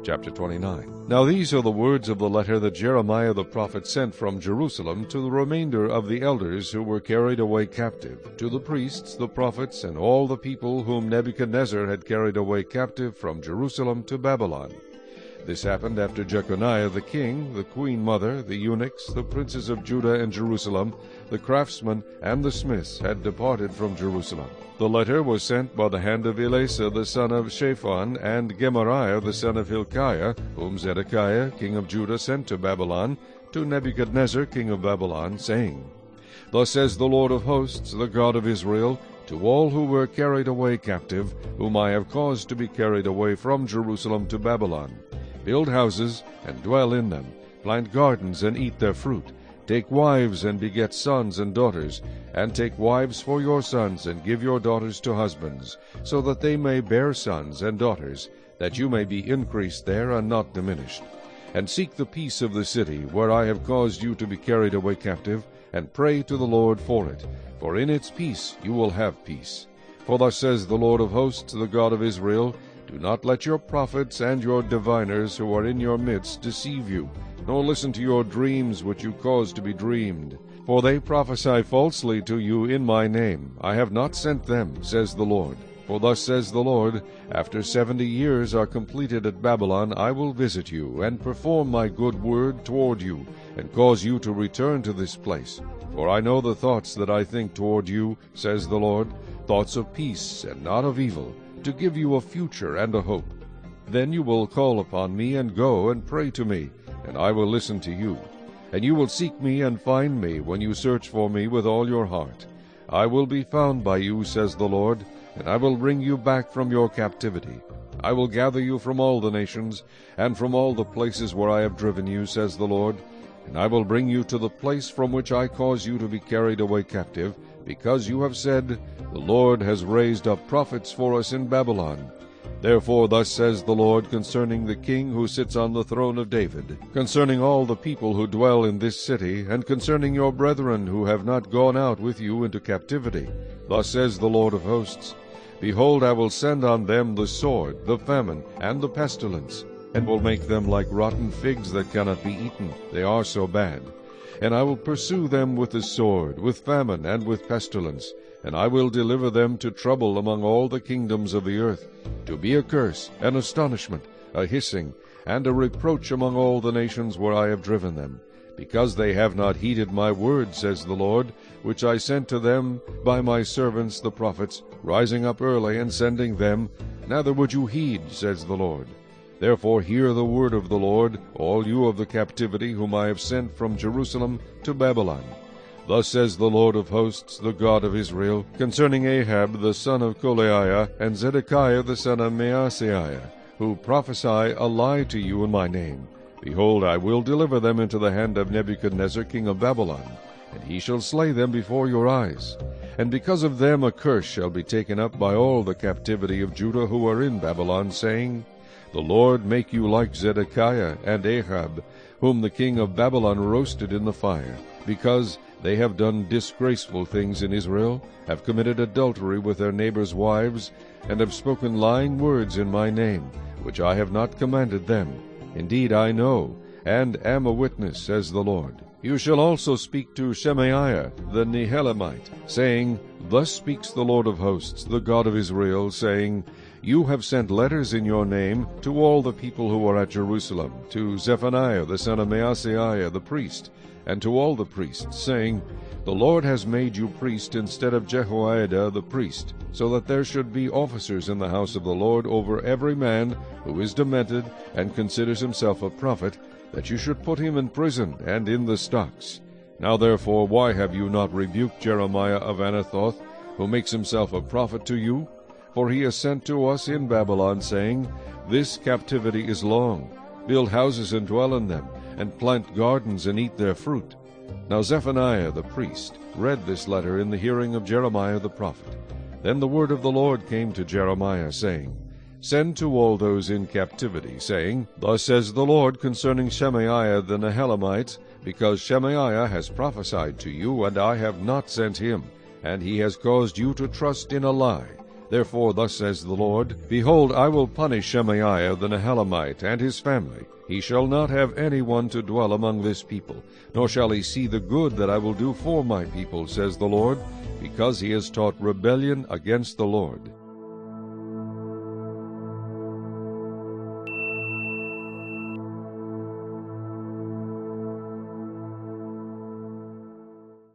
Chapter 29. Now these are the words of the letter that Jeremiah the prophet sent from Jerusalem to the remainder of the elders who were carried away captive, to the priests, the prophets, and all the people whom Nebuchadnezzar had carried away captive from Jerusalem to Babylon. This happened after Jeconiah the king, the queen mother, the eunuchs, the princes of Judah and Jerusalem, the craftsmen, and the smiths had departed from Jerusalem. The letter was sent by the hand of Elasah the son of Shaphan, and Gemariah the son of Hilkiah, whom Zedekiah king of Judah sent to Babylon, to Nebuchadnezzar king of Babylon, saying, Thus says the Lord of hosts, the God of Israel, to all who were carried away captive, whom I have caused to be carried away from Jerusalem to Babylon, build houses and dwell in them, plant gardens and eat their fruit, take wives and beget sons and daughters, and take wives for your sons, and give your daughters to husbands, so that they may bear sons and daughters, that you may be increased there and not diminished. And seek the peace of the city, where I have caused you to be carried away captive, and pray to the Lord for it, for in its peace you will have peace. For thus says the Lord of hosts, the God of Israel, Do not let your prophets and your diviners who are in your midst deceive you, nor listen to your dreams which you cause to be dreamed. For they prophesy falsely to you in my name. I have not sent them, says the Lord. For thus says the Lord, After 70 years are completed at Babylon, I will visit you, and perform my good word toward you, and cause you to return to this place. For I know the thoughts that I think toward you, says the Lord, thoughts of peace and not of evil, to give you a future and a hope. Then you will call upon me and go and pray to me, and I will listen to you. And you will seek me and find me when you search for me with all your heart. I will be found by you, says the Lord, and I will bring you back from your captivity. I will gather you from all the nations, and from all the places where I have driven you, says the Lord, and I will bring you to the place from which I cause you to be carried away captive, because you have said, The Lord has raised up prophets for us in Babylon. Therefore thus says the Lord concerning the king who sits on the throne of David, concerning all the people who dwell in this city, and concerning your brethren who have not gone out with you into captivity. Thus says the Lord of hosts, Behold, I will send on them the sword, the famine, and the pestilence, and will make them like rotten figs that cannot be eaten, they are so bad. And I will pursue them with the sword, with famine, and with pestilence, and I will deliver them to trouble among all the kingdoms of the earth, to be a curse, an astonishment, a hissing, and a reproach among all the nations where I have driven them, because they have not heeded my word, says the Lord, which I sent to them by my servants the prophets, rising up early and sending them, neither would you heed, says the Lord. Therefore hear the word of the Lord, all you of the captivity whom I have sent from Jerusalem to Babylon. Thus says the Lord of hosts, the God of Israel, concerning Ahab the son of Kolaiah, and Zedekiah the son of Maaseiah, who prophesy a lie to you in my name. Behold, I will deliver them into the hand of Nebuchadnezzar king of Babylon, and he shall slay them before your eyes. And because of them a curse shall be taken up by all the captivity of Judah who are in Babylon, saying, The Lord make you like Zedekiah and Ahab, whom the king of Babylon roasted in the fire, because they have done disgraceful things in Israel, have committed adultery with their neighbors' wives, and have spoken lying words in my name, which I have not commanded them. Indeed I know, and am a witness, says the Lord. You shall also speak to Shemaiah the Nehelamite, saying, Thus speaks the Lord of hosts, the God of Israel, saying, You have sent letters in your name to all the people who are at Jerusalem, to Zephaniah the son of Maaseiah the priest, and to all the priests, saying, The Lord has made you priest instead of Jehoiada the priest, so that there should be officers in the house of the Lord over every man who is demented and considers himself a prophet, that you should put him in prison and in the stocks. Now therefore why have you not rebuked Jeremiah of Anathoth, who makes himself a prophet to you? For he has sent to us in Babylon, saying, This captivity is long. Build houses and dwell in them, and plant gardens and eat their fruit. Now Zephaniah the priest read this letter in the hearing of Jeremiah the prophet. Then the word of the Lord came to Jeremiah, saying, Send to all those in captivity, saying, Thus says the Lord concerning Shemaiah the Nehelamite, because Shemaiah has prophesied to you, and I have not sent him, and he has caused you to trust in a lie. Therefore thus says the Lord, Behold, I will punish Shemaiah the Nehelamite and his family. He shall not have any one to dwell among this people, nor shall he see the good that I will do for my people, says the Lord, because he has taught rebellion against the Lord.